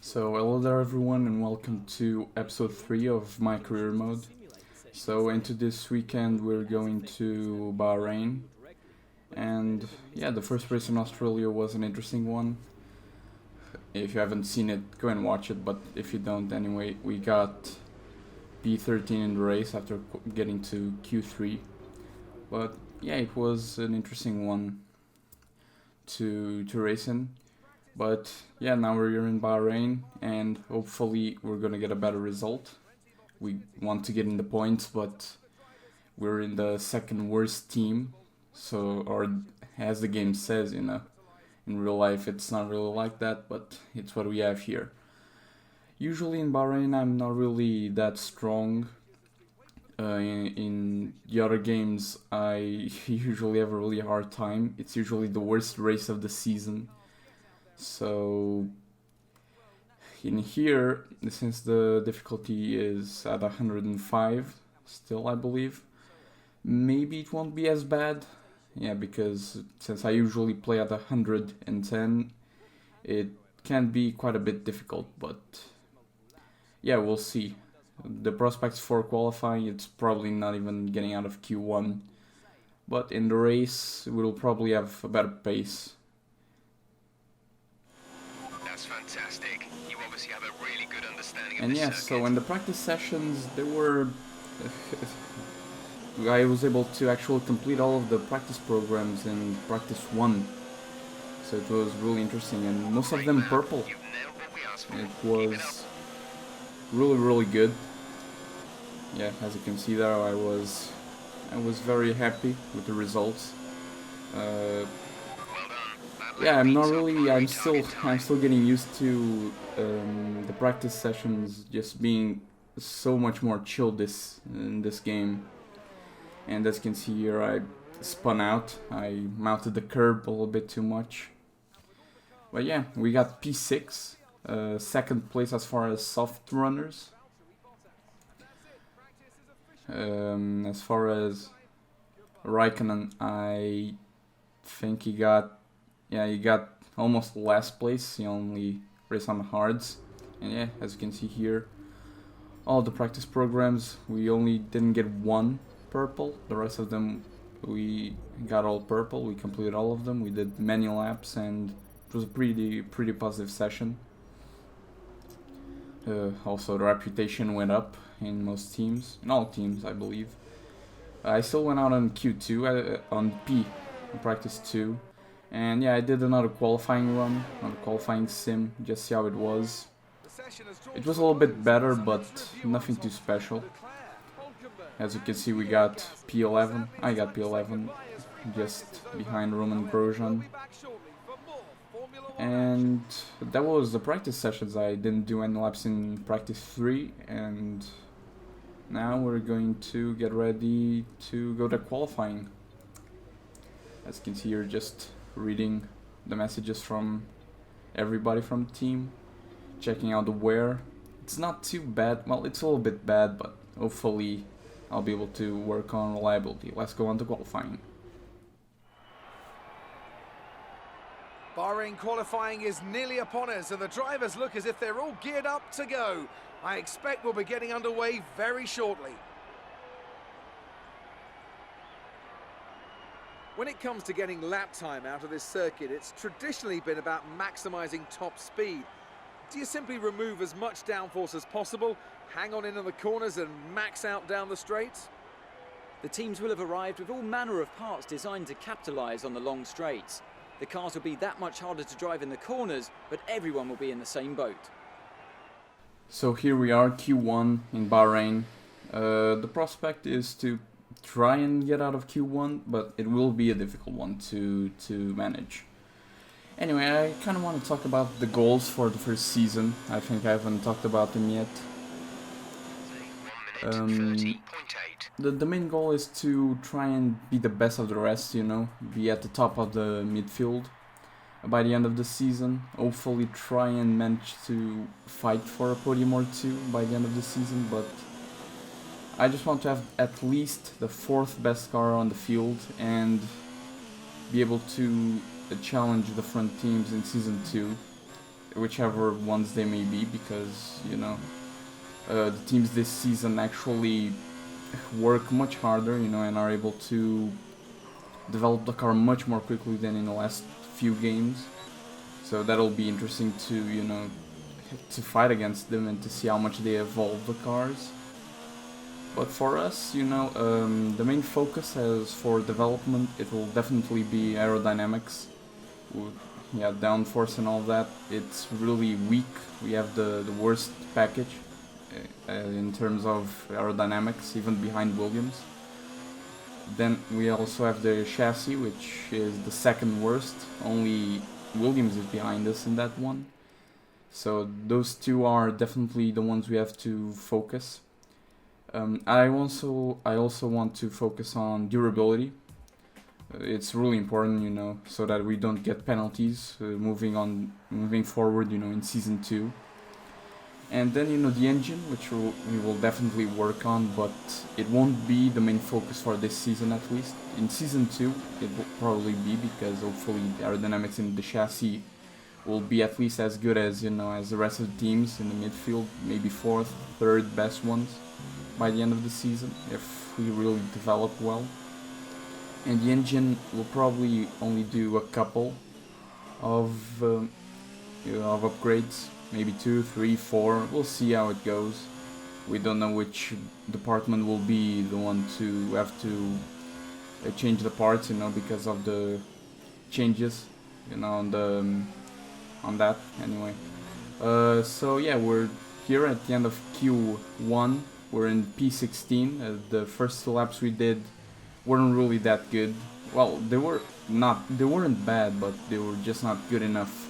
So hello there everyone and welcome to episode 3 of my career mode. So into this weekend we're going to Bahrain, and yeah, the first race in Australia was an interesting one. If you haven't seen it, go and watch it, but if you don't anyway, we got P13 in the race after getting to Q3. But yeah, it was an interesting one to race in. But yeah, now we're here in Bahrain, and hopefully we're gonna get a better result. We want to get in the points, but we're in the second worst team. So, or as the game says, in real life it's not really like that, but it's what we have here. Usually in Bahrain I'm not really that strong. In the other games I usually have a really hard time. It's usually the worst race of the season. So in here, since the difficulty is at 105 still, I believe, maybe it won't be as bad. Yeah, because since I usually play at 110, it can be quite a bit difficult, but yeah, we'll see. The prospects for qualifying, it's probably not even getting out of Q1, but in the race we'll probably have a better pace. That's fantastic. You obviously have a really good understanding of And this yeah, circuit. so in the practice sessions, there were... I was able to actually complete all of the practice programs in practice 1. So it was really interesting, and most of them purple. You've nailed what we asked for. It Keep it was really good. Yeah, as you can see there, I was very happy with the results. Well done. That Yeah, I'm not beats our really. primary I'm target still getting used to the practice sessions just being so much more chill in this game. And as you can see here, I spun out. I mounted the curb a little bit too much. But yeah, we got P6, second place as far as soft runners. As far as Raikkonen, I think he got almost last place. He only raced on the hards. And yeah, as you can see here, all the practice programs, we only didn't get one purple. The rest of them, we got all purple. We completed all of them. We did many laps, and it was a pretty positive session. Also, the reputation went up in most teams, in all teams, I believe. I still went out on Q2, on P, on practice 2. And yeah, I did another qualifying run, another qualifying sim, just see how it was. It was a little bit better, but nothing too special. As you can see, we got P11. I got P11, just behind Roman Grosjean. And that was the practice sessions. I didn't do any laps in practice 3, and now we're going to get ready to go to qualifying. As you can see, you're just reading the messages from everybody from the team, checking out the wear. It's not too bad. Well, it's a little bit bad, but hopefully I'll be able to work on reliability. Let's go on to qualifying. Bahrain qualifying is nearly upon us, and the drivers look as if they're all geared up to go. I expect we'll be getting underway very shortly. When it comes to getting lap time out of this circuit, it's traditionally been about maximising top speed. Do you simply remove as much downforce as possible, hang on into the corners and max out down the straights? The teams will have arrived with all manner of parts designed to capitalise on the long straights. The cars will be that much harder to drive in the corners, but everyone will be in the same boat. So here we are, Q1 in Bahrain. The prospect is to try and get out of Q1, but it will be a difficult one to manage. Anyway, I kind of want to talk about the goals for the first season. I think I haven't talked about them yet. 1 minute 30.8. The main goal is to try and be the best of the rest, be at the top of the midfield by the end of the season. Hopefully try and manage to fight for a podium or two by the end of the season, but I just want to have at least the 4th best car on the field and be able to challenge the front teams in Season 2. whichever ones they may be, because you know the teams this season actually work much harder, you know, and are able to develop the car much more quickly than in the last few games. So that'll be interesting to, you know, to fight against them and to see how much they evolve the cars. But for us, you know, the main focus as for development, it will definitely be aerodynamics. Yeah, downforce and all that, it's really weak. We have the worst package in terms of aerodynamics, even behind Williams. Then we also have the chassis, which is the second worst. Only Williams is behind us in that one. So those two are definitely the ones we have to focus. I also want to focus on durability. It's really important, you know, so that we don't get penalties moving forward, you know, in season 2. And then, you know, the engine, which we will definitely work on, but it won't be the main focus for this season at least. In season 2, it will probably be, because hopefully the aerodynamics in the chassis will be at least as good as, you know, as the rest of the teams in the midfield, maybe 4th, 3rd best ones by the end of the season, if we really develop well. And the engine will probably only do a couple of upgrades. Maybe 2, 3, 4, we'll see how it goes. We don't know which department will be the one to have to change the parts, you know, because of the changes, you know, on that anyway. So yeah, we're here at the end of Q1. We're in P16. The first 2 laps we did weren't really that good. Well, they weren't bad, but they were just not good enough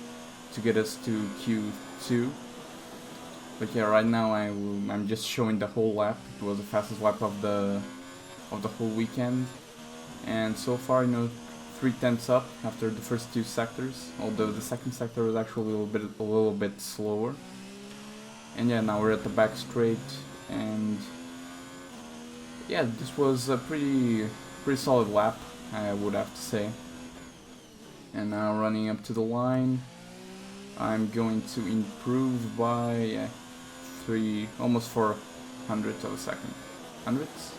to get us to Q2. But yeah, right now I'm just showing the whole lap. It was the fastest lap of the whole weekend, and so far, you know, 3/10 up after the first 2 sectors. Although the second sector was actually a little bit slower. And yeah, now we're at the back straight, and yeah, this was a pretty solid lap, I would have to say. And now running up to the line, I'm going to improve by almost 4 hundredths of a second. Hundredths?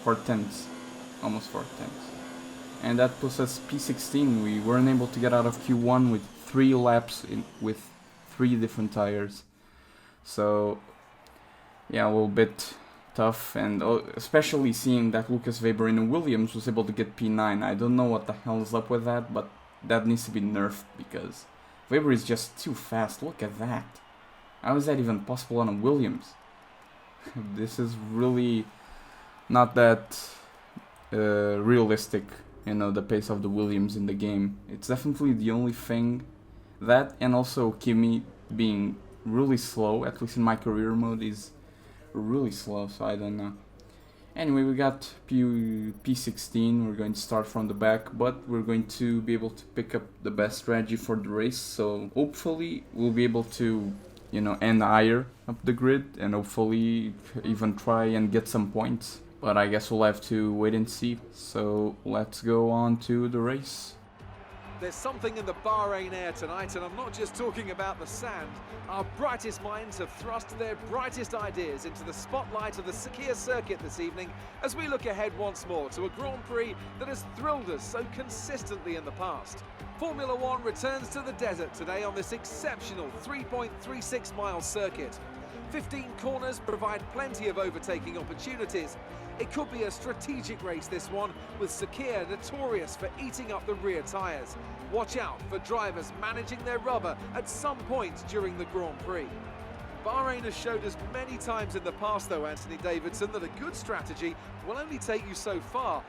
4 tenths. Almost 4 tenths. And that puts us P16. We weren't able to get out of Q1 with 3 laps with 3 different tires. So yeah, a little bit tough, and especially seeing that Lucas Weber in a Williams was able to get P9. I don't know what the hell is up with that, but that needs to be nerfed, because Weber is just too fast. Look at that. How is that even possible on a Williams? This is really not that realistic, you know, the pace of the Williams in the game. It's definitely the only thing. That, and also Kimi being really slow, at least in my career mode, is really slow, so I don't know. Anyway, we got P16, we're going to start from the back, but we're going to be able to pick up the best strategy for the race, so hopefully we'll be able to, you know, end higher up the grid, and hopefully even try and get some points. But I guess we'll have to wait and see, so let's go on to the race. There's something in the Bahrain air tonight, and I'm not just talking about the sand. Our brightest minds have thrust their brightest ideas into the spotlight of the Sakhir circuit this evening as we look ahead once more to a Grand Prix that has thrilled us so consistently in the past. Formula One returns to the desert today on this exceptional 3.36 mile circuit. 15 corners provide plenty of overtaking opportunities. It could be a strategic race, this one, with Sakhir notorious for eating up the rear tyres. Watch out for drivers managing their rubber at some point during the Grand Prix. Bahrain has showed us many times in the past, though, Anthony Davidson, that a good strategy will only take you so far.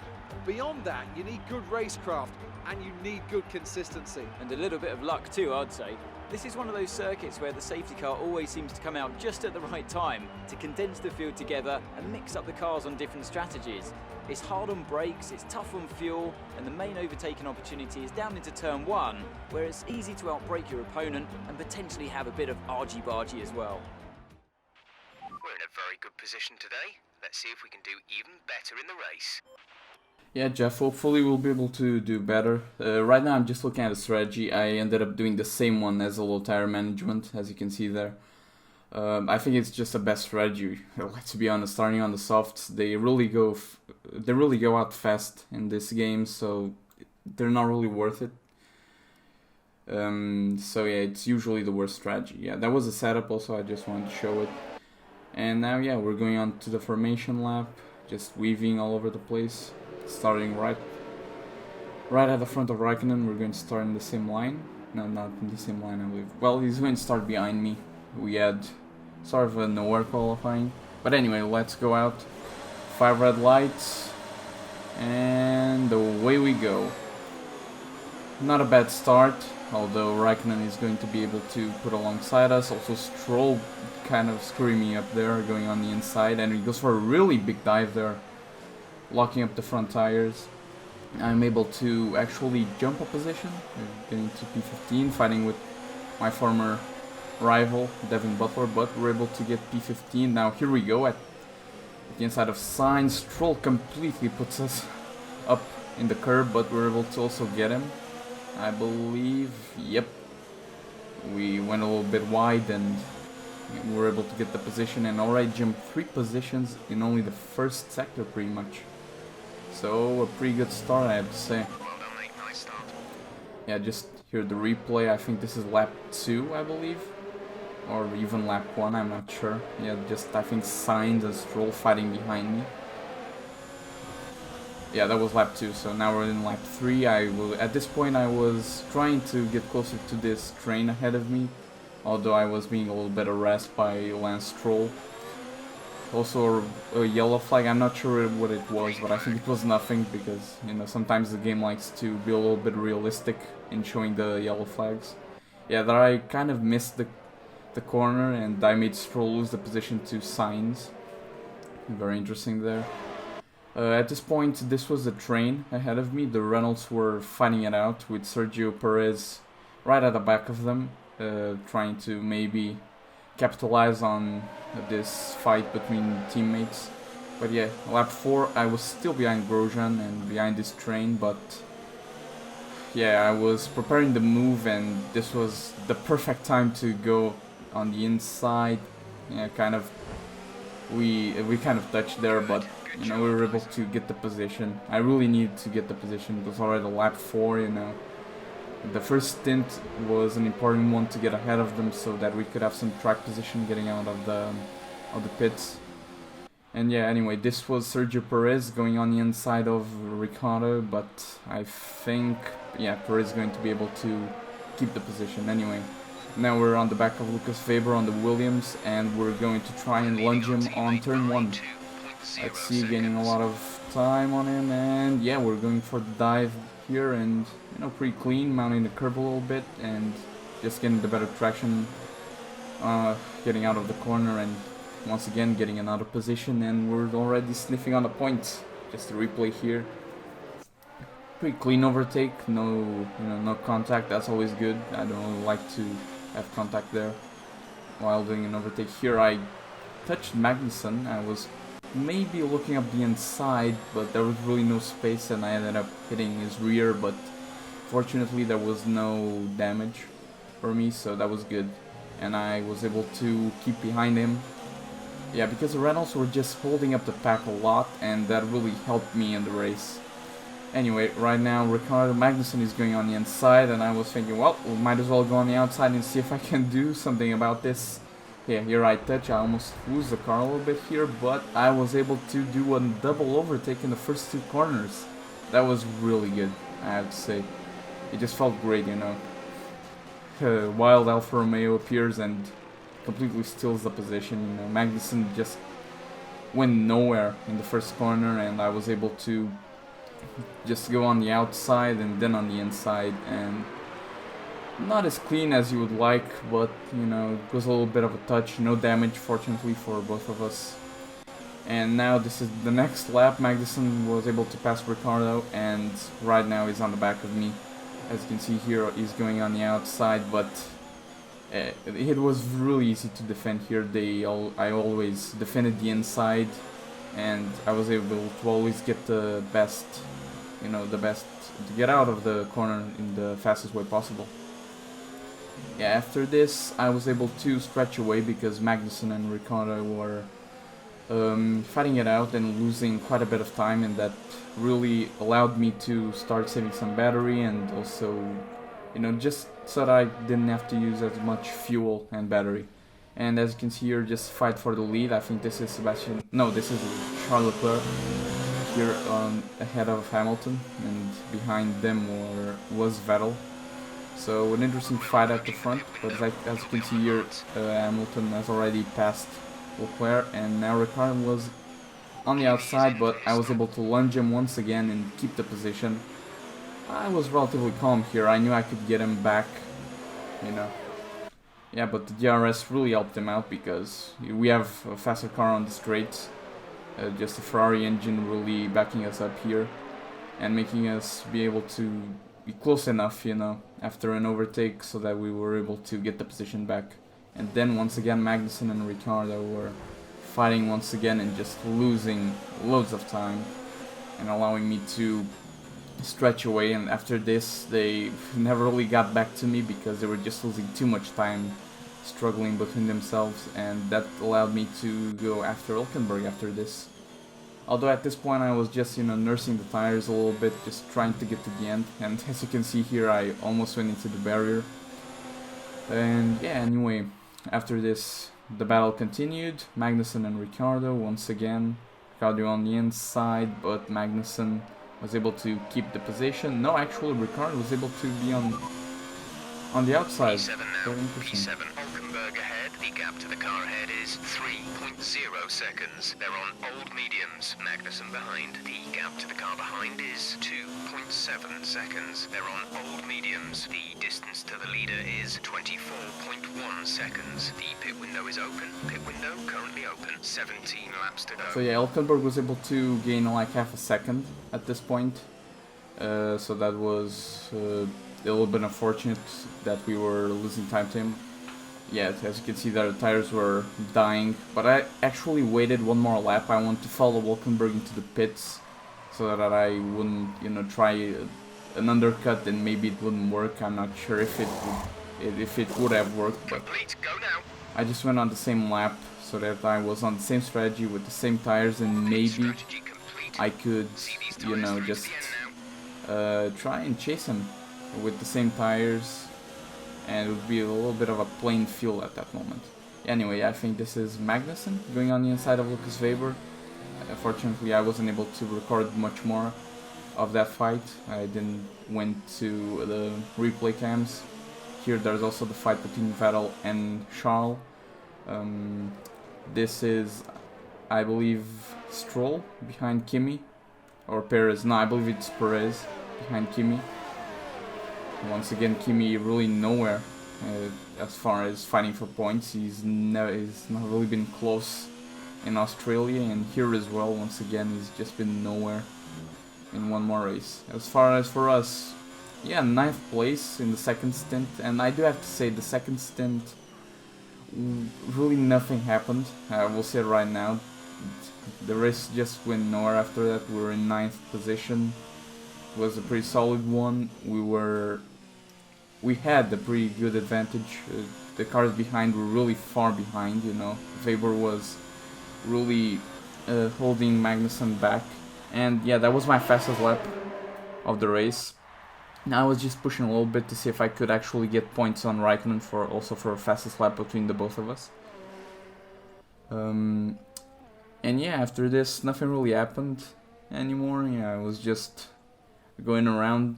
Beyond that, you need good racecraft and you need good consistency. And a little bit of luck too, I'd say. This is one of those circuits where the safety car always seems to come out just at the right time to condense the field together and mix up the cars on different strategies. It's hard on brakes, it's tough on fuel, and the main overtaking opportunity is down into turn 1, where it's easy to outbrake your opponent and potentially have a bit of argy-bargy as well. We're in a very good position today. Let's see if we can do even better in the race. Yeah, Jeff, hopefully we'll be able to do better. Right now I'm just looking at the strategy. I ended up doing the same one as the low tire management, as you can see there. I think it's just the best strategy. To be honest, starting on the softs, they really go out fast in this game, so they're not really worth it. So yeah, it's usually the worst strategy. Yeah, that was a setup also, I just wanted to show it. And now yeah, we're going on to the formation lap, just weaving all over the place, starting right at the front of Raikkonen. We're going to start in the same line. No, not in the same line, I believe. Well, he's going to start behind me. We had sort of a nowhere qualifying. But anyway, let's go out. 5 red lights. And away we go. Not a bad start, although Raikkonen is going to be able to put alongside us. Also Stroll kind of screwing me up there, going on the inside, and he goes for a really big dive there, locking up the front tires. I'm able to actually jump a position, getting to P15, fighting with my former rival, Devin Butler, but we're able to get P15. Now here we go at the inside of Sainz. Stroll completely puts us up in the curb, but we're able to also get him, I believe. Yep, we went a little bit wide and we were able to get the position, and already jumped 3 positions in only the first sector pretty much. So a pretty good start, I have to say. Well done, mate. Nice start. Yeah, just hear the replay. I think this is lap 2, I believe, or even lap 1, I'm not sure. Yeah, just I think Sainz and Stroll fighting behind me. Yeah, that was lap 2, so now we're in lap 3. At this point I was trying to get closer to this train ahead of me, although I was being a little bit harassed by Lance Stroll. Also a yellow flag, I'm not sure what it was, but I think it was nothing, because, you know, sometimes the game likes to be a little bit realistic in showing the yellow flags. Yeah, that I kind of missed the corner, and I made Stroll lose the position to Sainz. Very interesting there. At this point, this was the train ahead of me. The Renaults were fighting it out with Sergio Perez right at the back of them, trying to maybe capitalize on this fight between teammates. But yeah, lap 4 I was still behind Grosjean and behind this train, but yeah, I was preparing the move, and this was the perfect time to go on the inside. Yeah, we kind of touched there, but you know, we were able to get the position. I really needed to get the position. It was already lap 4, you know. The first stint was an important one to get ahead of them, so that we could have some track position getting out of the pits. And yeah, anyway, this was Sergio Perez going on the inside of Ricciardo, but I think, yeah, Perez is going to be able to keep the position. Anyway, now we're on the back of Lucas Weber on the Williams, and we're going to try and lunge him on turn 1. Let's see, gaining a lot of time on him, and yeah, we're going for the dive here, and you know, pretty clean, mounting the curve a little bit and just getting the better traction, getting out of the corner, and once again getting another position, and we're already sniffing on the points. Just a replay here. Pretty clean overtake, no contact. That's always good. I don't really like to have contact there while doing an overtake. Here I touched Magnussen. I was maybe looking up the inside, but there was really no space, and I ended up hitting his rear, but fortunately there was no damage for me, so that was good, and I was able to keep behind him. Yeah, because the Renaults were just holding up the pack a lot, and that really helped me in the race. Anyway, right now Ricardo Magnussen is going on the inside, and I was thinking, well, we might as well go on the outside and see if I can do something about this. Yeah, here I touch, I almost lose the car a little bit here, but I was able to do a double overtake in the first 2 corners. That was really good, I have to say. It just felt great, you know. Wild Alfa Romeo appears and completely steals the position, you know. Magnussen just went nowhere in the first corner, and I was able to just go on the outside and then on the inside, and not as clean as you would like, but you know, it was a little bit of a touch. No damage, fortunately, for both of us. And now this is the next lap. Magnussen was able to pass Ricciardo, and right now he's on the back of me. As you can see here, he's going on the outside, but it was really easy to defend here. I always defended the inside, and I was able to always get the best you know, the best to get out of the corner in the fastest way possible. Yeah, after this I was able to stretch away because Magnussen and Ricciardo were fighting it out and losing quite a bit of time, and that really allowed me to start saving some battery, and also, you know, just so that I didn't have to use as much fuel and battery. And as you can see here, just fight for the lead. I think this is this is Charles Leclerc here ahead of Hamilton, and behind them was Vettel. So an interesting fight at the front, but as you can see here, Hamilton has already passed Leclerc, and now Ricciardo was on the outside, but I was able to lunge him once again and keep the position. I was relatively calm here. I knew I could get him back, you know. Yeah, but the DRS really helped him out because we have a faster car on the straights. Just the Ferrari engine really backing us up here and making us be able to be close enough, you know, after an overtake, so that we were able to get the position back. And then once again Magnussen and Ricciardo were fighting once again and just losing loads of time and allowing me to stretch away. And after this they never really got back to me because they were just losing too much time struggling between themselves, and that allowed me to go after Hülkenberg after this. Although at this point I was just, you know, nursing the tires a little bit, just trying to get to the end, and as you can see here I almost went into the barrier. And yeah, anyway, after this the battle continued. Magnussen and Ricciardo once again. Ricciardo on the inside, but Magnussen was able to keep the position. No, actually Ricciardo was able to be on the outside. Very interesting. P7, Hülkenberg ahead. The gap to the car ahead is 3.0 seconds. They're on old mediums. Magnussen behind. The gap to the car behind is 2.7 seconds. They're on old mediums. The distance to the leader is 24.1 seconds. The pit window is open. Pit window currently open. 17 laps to go. So yeah, Hülkenberg was able to gain like half a second at this point. So that was a little bit unfortunate that we were losing time to him. Yeah, as you can see there, the tires were dying, but I actually waited one more lap. I wanted to follow Hülkenberg into the pits so that I wouldn't, you know, try an undercut and maybe it wouldn't work. I'm not sure if it would have worked, but Complete. Go now. I just went on the same lap so that I was on the same strategy with the same tires, and maybe Strategy complete. I could, See these you tires know, through just to the end now. try and chase him with the same tires, and it would be a little bit of a plain field at that moment. Anyway, I think this is Magnussen going on the inside of Lucas Weber. Fortunately, I wasn't able to record much more of that fight. I didn't went to the replay cams. Here there's also the fight between Vettel and Charles. This is, I believe, Stroll behind Kimi, or Perez. No, I believe it's Perez behind Kimi. Once again, Kimi really nowhere as far as fighting for points. He's not really been close in Australia, and here as well. Once again, he's just been nowhere in one more race. As far as for us, yeah, 9th place in the second stint, and I do have to say the second stint, really nothing happened. We'll say it right now. The race just went nowhere after that. We were in 9th position. It was a pretty solid one. We had a pretty good advantage. The cars behind were really far behind, you know. Weber was really holding Magnussen back. And yeah, that was my fastest lap of the race. Now I was just pushing a little bit to see if I could actually get points on Raikkonen for a fastest lap between the both of us. And yeah, after this, nothing really happened anymore. Yeah, I was just going around.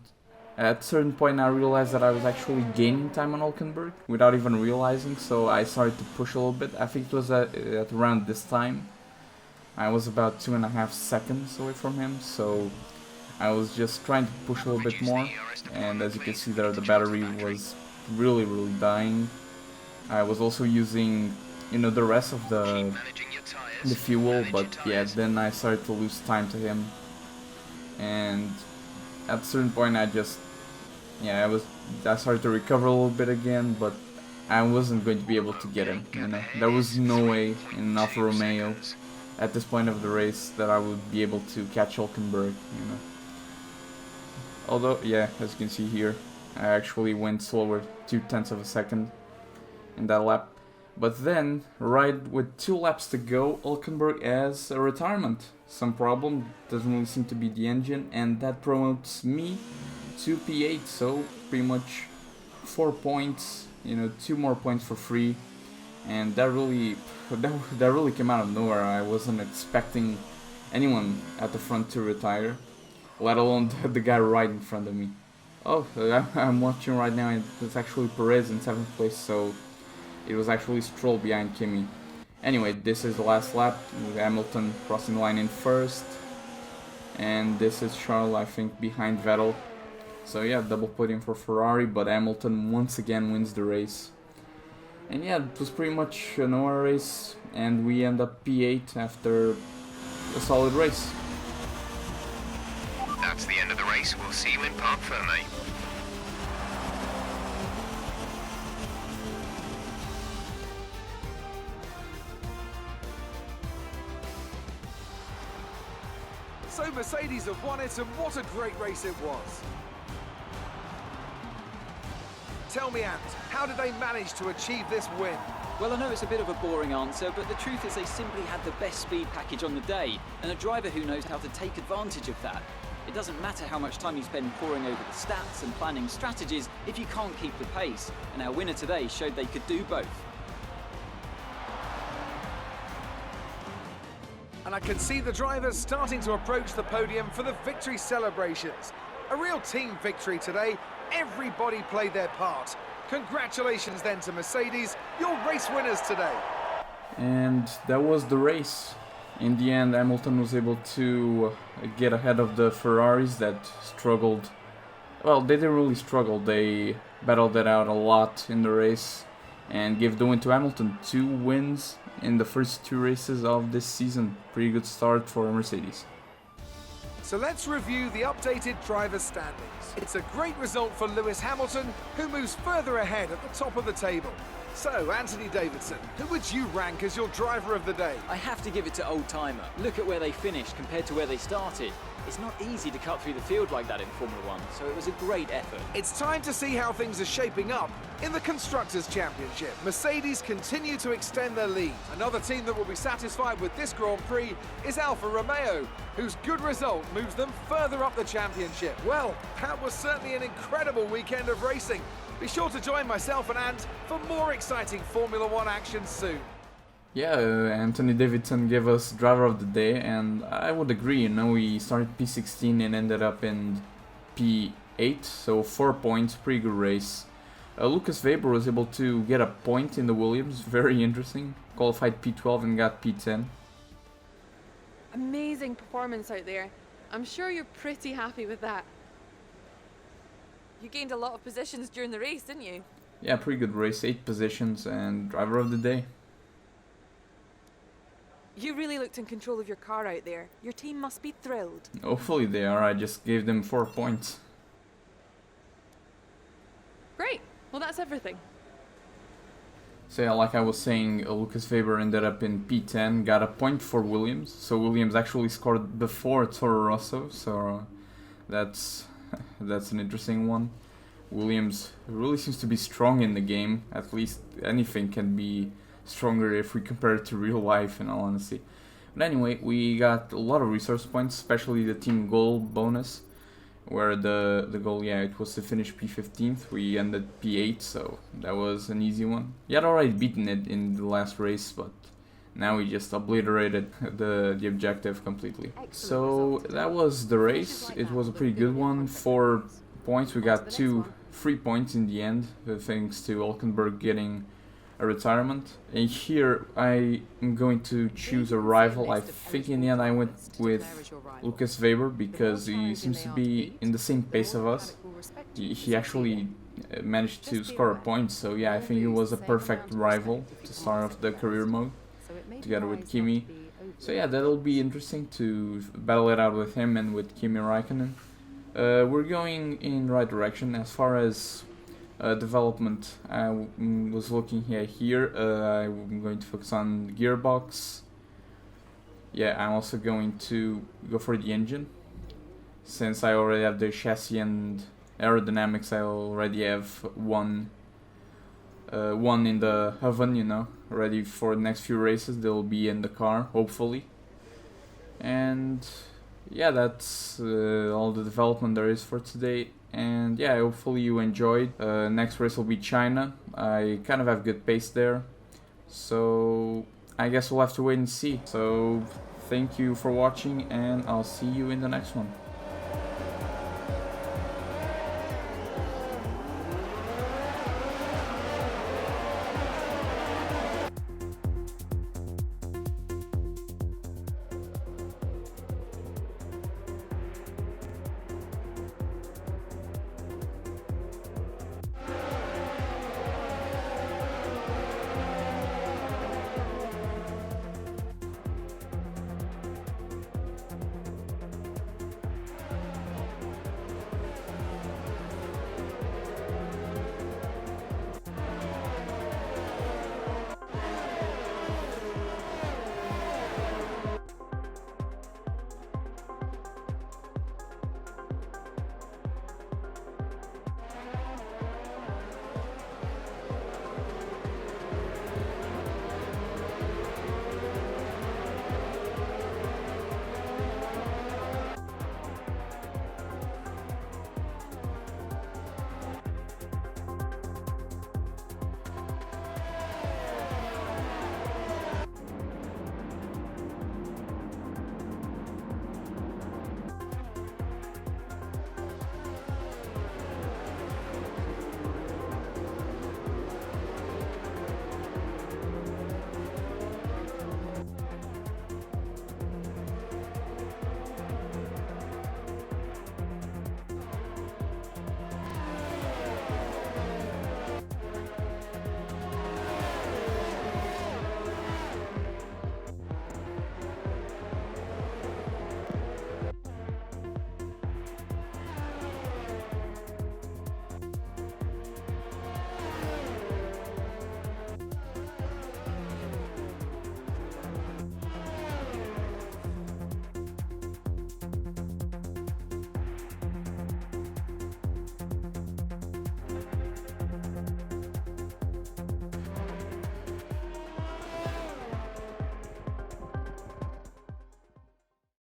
At a certain point I realized that I was actually gaining time on Hülkenberg without even realizing, so I started to push a little bit. I think it was at around this time. I was about 2.5 seconds away from him, so I was just trying to push a little bit more, and as you can see there, the battery was really dying. I was also using, you know, the rest of the fuel, but yeah, then I started to lose time to him, and at a certain point I started to recover a little bit again, but I wasn't going to be able to get him, you know. There was no way in Alfa Romeo at this point of the race that I would be able to catch Hülkenberg, you know. Although, yeah, as you can see here, I actually went slower 0.2 of a second in that lap. But then, right with 2 laps to go, Hulkenberg has a retirement. Some problem, doesn't really seem to be the engine, and that promotes me to P8, so pretty much 4 points, 2 more points for free. And that really came out of nowhere. I wasn't expecting anyone at the front to retire, let alone the guy right in front of me. Oh, I'm watching right now, it's actually Perez in 7th place, so it was actually Stroll behind Kimi. Anyway, this is the last lap, with Hamilton crossing the line in 1st, and this is Charles, I think, behind Vettel. So yeah, double podium for Ferrari, but Hamilton once again wins the race. And yeah, it was pretty much an hour race, and we end up P8 after a solid race. That's the end of the race. We'll see you in Parc Fermé. So Mercedes have won it, and what a great race it was. Tell me, Ant, how did they manage to achieve this win? Well, I know it's a bit of a boring answer, but the truth is they simply had the best speed package on the day, and a driver who knows how to take advantage of that. It doesn't matter how much time you spend poring over the stats and planning strategies if you can't keep the pace, and our winner today showed they could do both. And I can see the drivers starting to approach the podium for the victory celebrations. A real team victory today. Everybody played their part. Congratulations then to Mercedes, your race winners today. And that was the race. In the end, Hamilton was able to get ahead of the Ferraris that struggled. Well, they didn't really struggle, they battled it out a lot in the race and gave the win to Hamilton. 2 wins in the first 2 races of this season. Pretty good start for Mercedes. So let's review the updated driver standings. It's a great result for Lewis Hamilton, who moves further ahead at the top of the table. So, Anthony Davidson, who would you rank as your driver of the day? I have to give it to Old Timer. Look at where they finished compared to where they started. It's not easy to cut through the field like that in Formula 1, so it was a great effort. It's time to see how things are shaping up in the Constructors' Championship. Mercedes continue to extend their lead. Another team that will be satisfied with this Grand Prix is Alfa Romeo, whose good result moves them further up the championship. Well, that was certainly an incredible weekend of racing. Be sure to join myself and Ant for more exciting Formula 1 action soon. Yeah, Anthony Davidson gave us driver of the day, and I would agree. We started P16 and ended up in P8, so 4 points, pretty good race. Lucas Weber was able to get a point in the Williams, very interesting. Qualified P12 and got P10. Amazing performance out there. I'm sure you're pretty happy with that. You gained a lot of positions during the race, didn't you? Yeah, pretty good race, 8 positions and driver of the day. You really looked in control of your car out there. Your team must be thrilled. Hopefully they are, I just gave them 4 points. Great, well that's everything. So yeah, like I was saying, Lucas Weber ended up in P10, got a point for Williams. So Williams actually scored before Toro Rosso, so that's an interesting one. Williams really seems to be strong in the game, at least anything can be stronger if we compare it to real life, in all honesty. But anyway, we got a lot of resource points, especially the team goal bonus, where the goal, yeah, it was to finish P15th. We ended P8, so that was an easy one. He had already beaten it in the last race, but now we just obliterated the objective completely. So that was the race. It was a pretty good one. 4 points. We got 2 free points in the end, thanks to Hulkenberg getting a retirement. And here I am going to choose a rival. I think in the end I went with Lucas Weber because he seems to be in the same pace of us. He actually managed to score a point, so yeah, I think it was a perfect rival to start off the career mode together with Kimi. So yeah, that'll be interesting to battle it out with him and with Kimi Räikkönen. We're going in the right direction as far as development. I was looking here. I'm going to focus on the gearbox. Yeah, I'm also going to go for the engine. since I already have the chassis and aerodynamics, I already have one in the oven, you know, ready for the next few races. They'll be in the car, hopefully. And yeah, that's all the development there is for today. And yeah, hopefully you enjoyed. Next race will be China. I kind of have good pace there, so I guess we'll have to wait and see. So thank you for watching, and I'll see you in the next one.